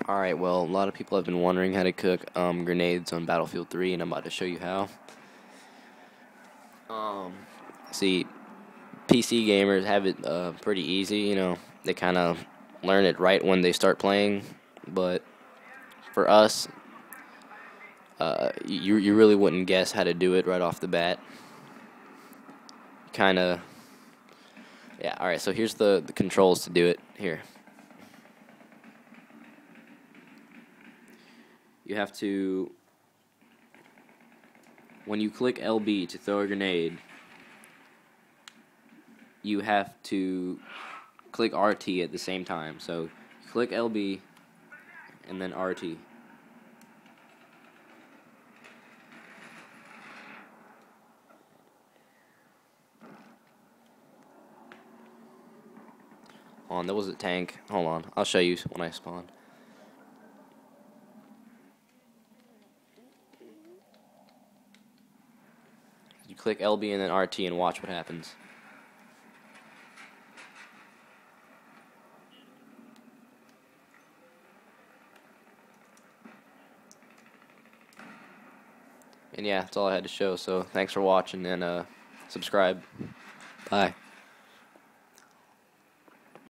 Alright, well, a lot of people have been wondering how to cook grenades on Battlefield 3, and I'm about to show you how. Um, See, PC gamers have it pretty easy, they kind of learn it right when they start playing, but for us, you really wouldn't guess how to do it right off the bat. Kind of, yeah, alright, so here's the controls to do it. Here. You have to, when you click LB to throw a grenade, you have to click RT at the same time. So click LB and then RT. Hold on, there was a tank. Hold on, I'll show you when I spawn. You click LB and then RT and watch what happens. And yeah, that's all I had to show. So thanks for watching and subscribe. Bye.